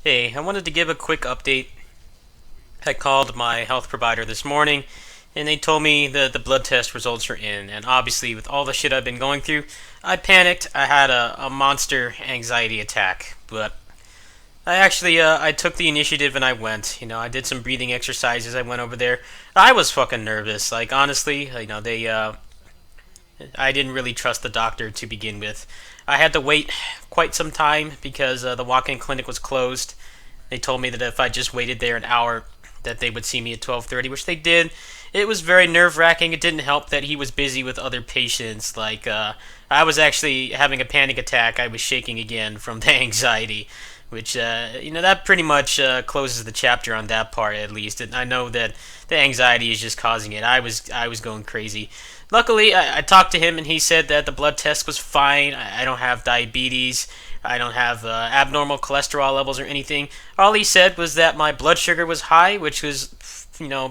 Hey, I wanted to give a quick update. I called my health provider this morning and they told me the blood test results are in. And obviously, with all the shit I've been going through, I panicked. I had a monster anxiety attack. But I took the initiative and I went. I did some breathing exercises. I went over there. I was fucking nervous. Like, honestly, I didn't really trust the doctor to begin with. I had to wait quite some time because the walk-in clinic was closed. They told me that if I just waited there an hour, that they would see me at 12:30, which they did. It was very nerve-wracking. It didn't help that he was busy with other patients. I was actually having a panic attack. I was shaking again from the anxiety, which that pretty much closes the chapter on that part at least. And I know that the anxiety is just causing it. I was going crazy. Luckily, I talked to him and he said that the blood test was fine. I don't have diabetes. I don't have abnormal cholesterol levels or anything. All he said was that my blood sugar was high, which was,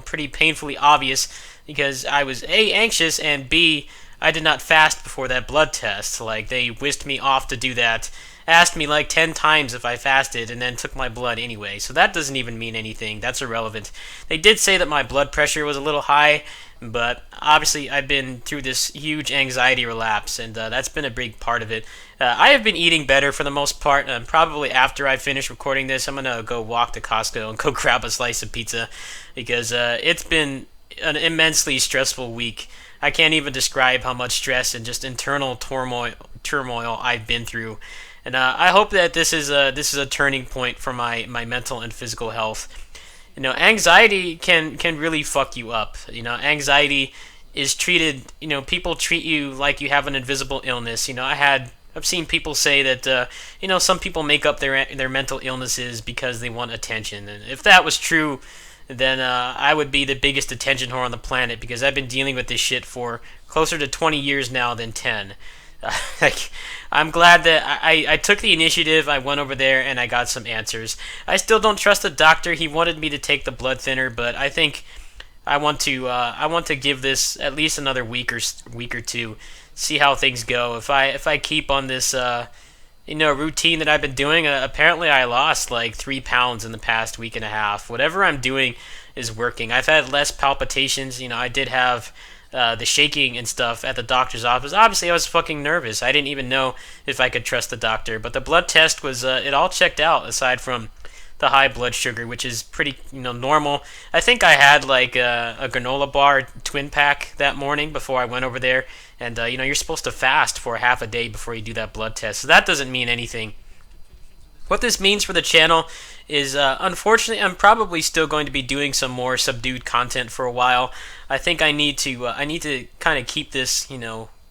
pretty painfully obvious because I was A, anxious, and B, I did not fast before that blood test. Like, they whisked me off to do that, asked me like 10 times if I fasted, and then took my blood anyway. So that doesn't even mean anything. That's irrelevant. They did say that my blood pressure was a little high, but obviously I've been through this huge anxiety relapse, and that's been a big part of it. I have been eating better for the most part. Probably after I finish recording this, I'm gonna go walk to Costco and go grab a slice of pizza because it's been an immensely stressful week. I can't even describe how much stress and just internal turmoil I've been through. And I hope that this is a turning point for my mental and physical health. Anxiety can really fuck you up. Anxiety is treated. People treat you like you have an invisible illness. I've seen people say that some people make up their mental illnesses because they want attention. And if that was true, then I would be the biggest attention whore on the planet because I've been dealing with this shit for closer to 20 years now than 10. Like, I'm glad that I took the initiative. I went over there and I got some answers. I still don't trust the doctor. He wanted me to take the blood thinner, but I think I want to give this at least another week or two, see how things go. If I keep on this routine that I've been doing, apparently I lost like 3 pounds in the past week and a half. Whatever I'm doing is working. I've had less palpitations. I did have the shaking and stuff at the doctor's office. Obviously, I was fucking nervous. I didn't even know if I could trust the doctor. But the blood test was it all checked out aside from the high blood sugar, which is pretty normal. I think I had like a granola bar twin pack that morning before I went over there, and you're supposed to fast for half a day before you do that blood test, so that doesn't mean anything. What this means for the channel is, unfortunately, I'm probably still going to be doing some more subdued content for a while. I think I need to kind of keep this,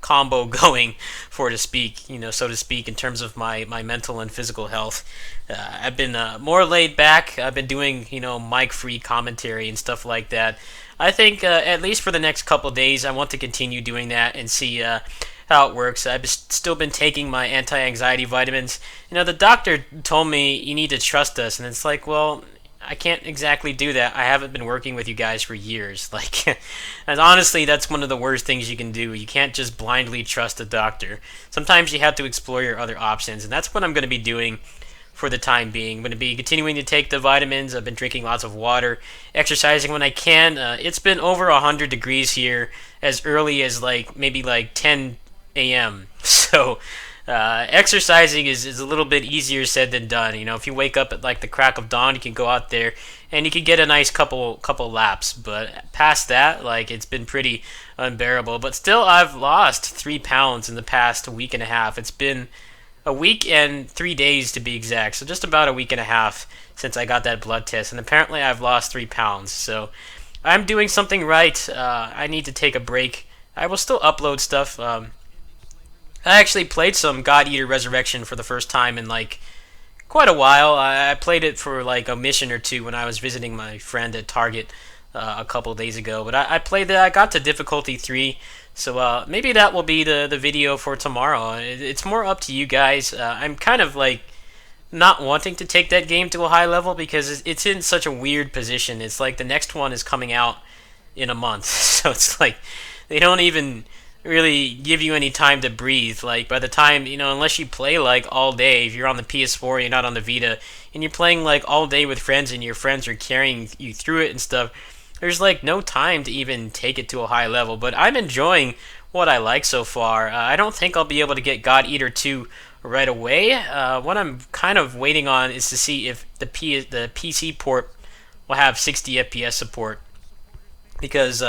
combo going, so to speak, in terms of my mental and physical health. I've been more laid back. I've been doing, mic-free commentary and stuff like that. I think, at least for the next couple of days, I want to continue doing that and see how it works. I've still been taking my anti-anxiety vitamins. The doctor told me you need to trust us, and it's like, well, I can't exactly do that. I haven't been working with you guys for years. Like, and honestly, that's one of the worst things you can do. You can't just blindly trust a doctor. Sometimes you have to explore your other options, and that's what I'm going to be doing for the time being. I'm going to be continuing to take the vitamins. I've been drinking lots of water, exercising when I can. It's been over 100 degrees here as early as like maybe like 10 a.m. So exercising is a little bit easier said than done. If you wake up at like the crack of dawn, you can go out there and you can get a nice couple laps. But past that, like, it's been pretty unbearable. But still, I've lost 3 pounds in the past week and a half. It's been a week and 3 days to be exact. So just about a week and a half since I got that blood test, and apparently I've lost 3 pounds. So I'm doing something right. I need to take a break. I will still upload stuff. I actually played some God Eater Resurrection for the first time in like quite a while. I played it for like a mission or two when I was visiting my friend at Target a couple of days ago. But I played that. I got to difficulty 3, so maybe that will be the video for tomorrow. It's more up to you guys. I'm kind of like not wanting to take that game to a high level because it's in such a weird position. It's like the next one is coming out in a month, so it's like they don't even really give you any time to breathe. Like by the time unless you play like all day, if you're on the PS4, you're not on the Vita, and you're playing like all day with friends, and your friends are carrying you through it and stuff. There's like no time to even take it to a high level. But I'm enjoying what I like so far. I don't think I'll be able to get God Eater 2 right away. What I'm kind of waiting on is to see if the PC port will have 60 FPS support, because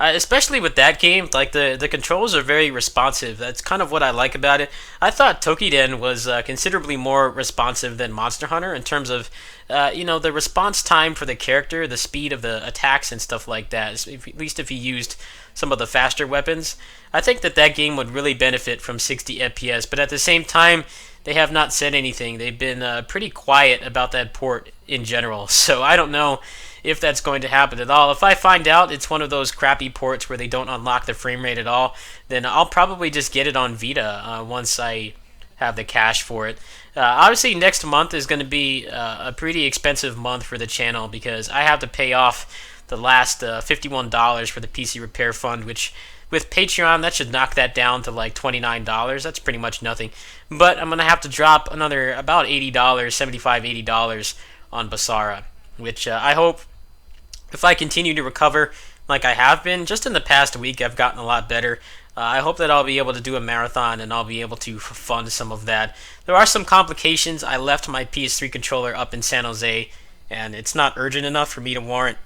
especially with that game, like the controls are very responsive. That's kind of what I like about it. I thought Tokiden was considerably more responsive than Monster Hunter in terms of the response time for the character, the speed of the attacks and stuff like that. At least if you used some of the faster weapons, I think that game would really benefit from 60 FPS. But at the same time, they have not said anything. They've been pretty quiet about that port in general. So I don't know if that's going to happen at all. If I find out it's one of those crappy ports where they don't unlock the frame rate at all, then I'll probably just get it on Vita once I have the cash for it. Obviously, next month is going to be a pretty expensive month for the channel, because I have to pay off the last $51 for the PC Repair Fund, which with Patreon, that should knock that down to like $29. That's pretty much nothing. But I'm going to have to drop another about $80, $75, $80 on Basara, which I hope, if I continue to recover like I have been, just in the past week, I've gotten a lot better. I hope that I'll be able to do a marathon and I'll be able to fund some of that. There are some complications. I left my PS3 controller up in San Jose, and it's not urgent enough for me to warrant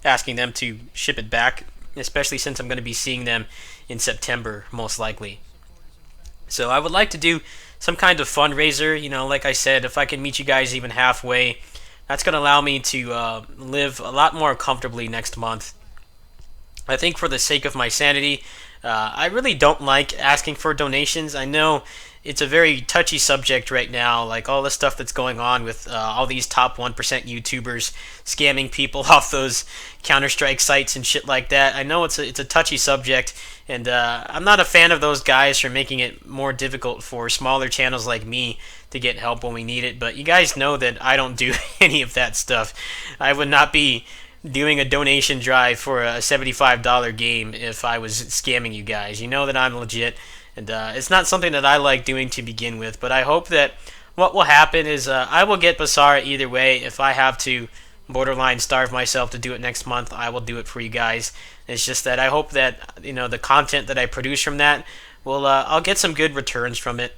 asking them to ship it back, especially since I'm going to be seeing them in September, most likely. So I would like to do some kind of fundraiser. Like I said, if I can meet you guys even halfway, that's going to allow me to live a lot more comfortably next month. I think for the sake of my sanity, I really don't like asking for donations. I know it's a very touchy subject right now, like all the stuff that's going on with all these top 1% YouTubers scamming people off those Counter-Strike sites and shit like that. I know it's a touchy subject, and I'm not a fan of those guys for making it more difficult for smaller channels like me to get help when we need it, but you guys know that I don't do any of that stuff. I would not be doing a donation drive for a $75 game if I was scamming you guys. You know that I'm legit, and it's not something that I like doing to begin with, but I hope that what will happen is I will get Basara either way. If I have to borderline starve myself to do it next month, I will do it for you guys. It's just that I hope that the content that I produce from that will I'll get some good returns from it.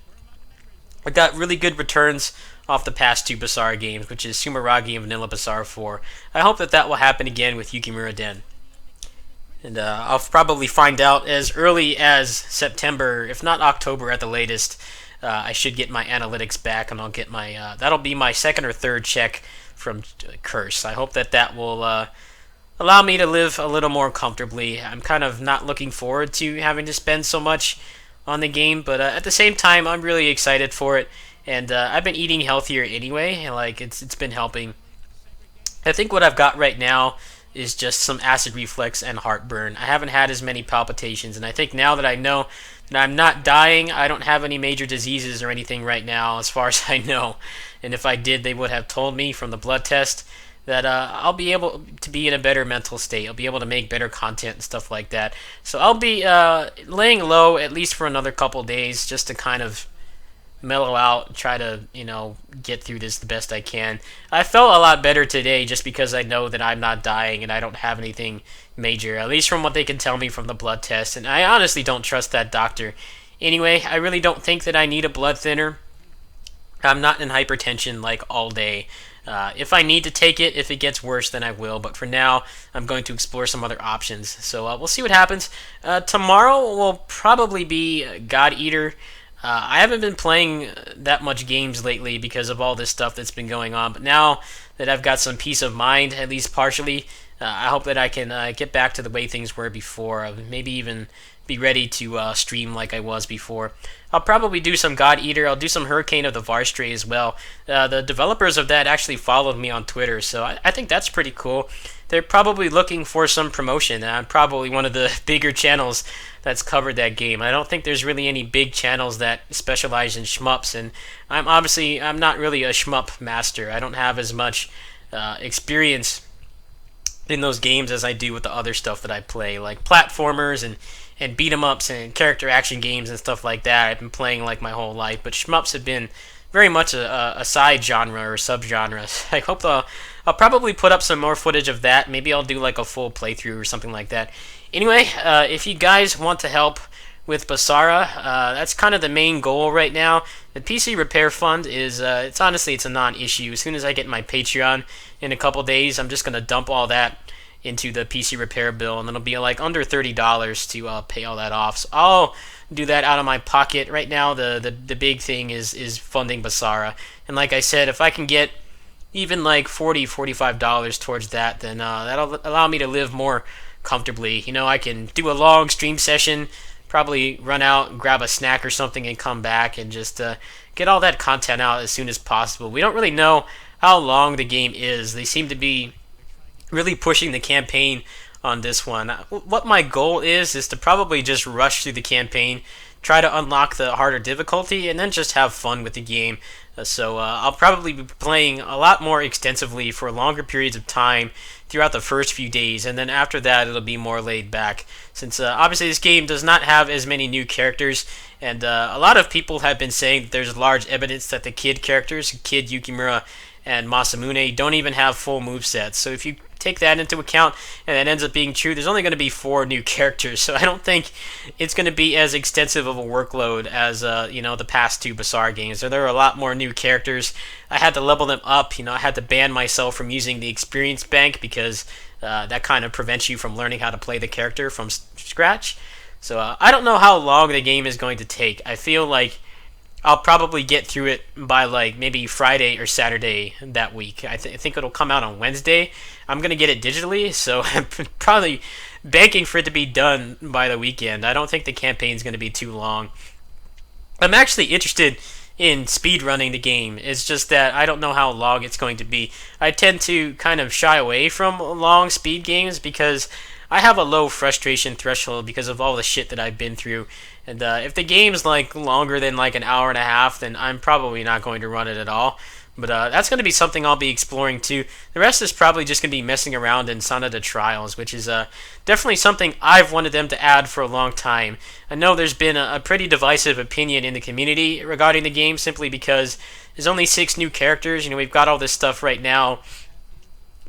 I got really good returns off the past two Basara games, which is Sumeragi and Vanilla Basara 4. I hope that will happen again with Yukimura Den. And I'll probably find out as early as September, if not October at the latest. I should get my analytics back, and I'll get my that'll be my second or third check from Curse. I hope that will allow me to live a little more comfortably. I'm kind of not looking forward to having to spend so much on the game, but at the same time, I'm really excited for it. And I've been eating healthier anyway, and like it's been helping. I think what I've got right now is just some acid reflux and heartburn. I haven't had as many palpitations, and I think now that I know that I'm not dying, I don't have any major diseases or anything right now, as far as I know. And if I did, they would have told me from the blood test that I'll be able to be in a better mental state. I'll be able to make better content and stuff like that. So I'll be laying low at least for another couple days, just to kind of mellow out, try to get through this the best I can. I felt a lot better today just because I know that I'm not dying and I don't have anything major, at least from what they can tell me from the blood test. And I honestly don't trust that doctor. Anyway, I really don't think that I need a blood thinner. I'm not in hypertension like all day. If I need to take it, if it gets worse, then I will. But for now, I'm going to explore some other options. So we'll see what happens. Tomorrow will probably be God Eater. I haven't been playing that much games lately because of all this stuff that's been going on. But now that I've got some peace of mind, at least partially, I hope that I can get back to the way things were before. Maybe even be ready to stream like I was before. I'll probably do some God Eater. I'll do some Hurricane of the Varstray as well. The developers of that actually followed me on Twitter, so I think that's pretty cool. They're probably looking for some promotion. I'm probably one of the bigger channels that's covered that game. I don't think there's really any big channels that specialize in shmups, and I'm not really a shmup master. I don't have as much experience in those games as I do with the other stuff that I play, like platformers and and beat 'em ups and character action games and stuff like that. I've been playing like my whole life, but shmups have been very much a side genre or subgenre. I hope I'll probably put up some more footage of that. Maybe I'll do like a full playthrough or something like that. Anyway, if you guys want to help with Basara, that's kind of the main goal right now. The PC Repair Fund is, it's honestly, it's a non-issue. As soon as I get my Patreon in a couple days, I'm just going to dump all that into the PC repair bill, and it'll be like under $30 to pay all that off. So I'll do that out of my pocket. Right now, the big thing is funding Basara. And like I said, if I can get even like $45 towards that, then that'll allow me to live more comfortably. You know, I can do a long stream session, probably run out and grab a snack or something and come back and just get all that content out as soon as possible. We don't really know how long the game is. They seem to be really pushing the campaign on this one. What my goal is to probably just rush through the campaign, try to unlock the harder difficulty, and then just have fun with the game. So I'll probably be playing a lot more extensively for longer periods of time throughout the first few days, and then after that it'll be more laid back, since obviously this game does not have as many new characters, and a lot of people have been saying that there's large evidence that the Kid characters, Kid, Yukimura, and Masamune, don't even have full movesets. So if you take that into account and that ends up being true, there's only going to be 4 new characters, so I don't think it's going to be as extensive of a workload as the past 2 Basara games. There are a lot more new characters. I had to level them up. I had to ban myself from using the experience bank because that kind of prevents you from learning how to play the character from scratch. So I don't know how long the game is going to take. I feel like I'll probably get through it by like maybe Friday or Saturday that week. I think it'll come out on Wednesday. I'm going to get it digitally, so I'm probably banking for it to be done by the weekend. I don't think the campaign's going to be too long. I'm actually interested in speedrunning the game. It's just that I don't know how long it's going to be. I tend to kind of shy away from long speed games because I have a low frustration threshold because of all the shit that I've been through. And if the game's like longer than like an hour and a half, then I'm probably not going to run it at all. But that's going to be something I'll be exploring too. The rest is probably just going to be messing around in Sanada Trials, which is definitely something I've wanted them to add for a long time. I know there's been a pretty divisive opinion in the community regarding the game simply because there's only 6 new characters. We've got all this stuff right now.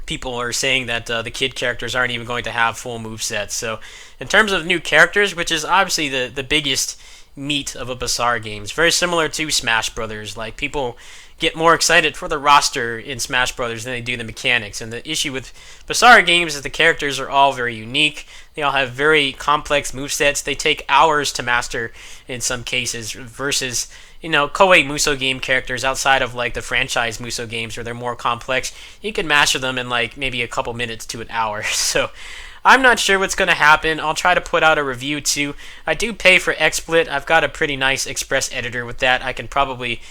People are saying that the Kid characters aren't even going to have full movesets. So in terms of new characters, which is obviously the biggest meat of a Basara game, it's very similar to Smash Brothers. Like, people get more excited for the roster in Smash Brothers than they do the mechanics. And the issue with Basara games is the characters are all very unique. They all have very complex movesets. They take hours to master in some cases versus Koei Muso game characters outside of like the franchise Muso games where they're more complex. You can master them in like maybe a couple minutes to an hour. So I'm not sure what's going to happen. I'll try to put out a review too. I do pay for XSplit. I've got a pretty nice Express editor with that. I can probably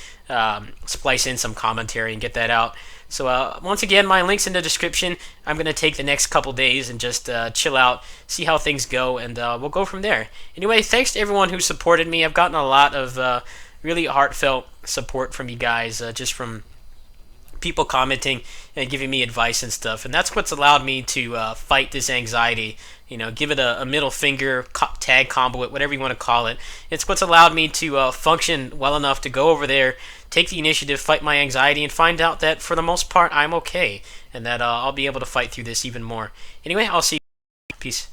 splice in some commentary and get that out. So once again, my link's in the description. I'm going to take the next couple days and just chill out, see how things go, and we'll go from there. Anyway, thanks to everyone who supported me. I've gotten a lot of really heartfelt support from you guys, just from people commenting and giving me advice and stuff, and that's what's allowed me to fight this anxiety. Give it a middle finger, tag combo it, whatever you want to call it. It's what's allowed me to function well enough to go over there, take the initiative, fight my anxiety, and find out that for the most part I'm okay, and that I'll be able to fight through this even more. Anyway, I'll see you. Peace.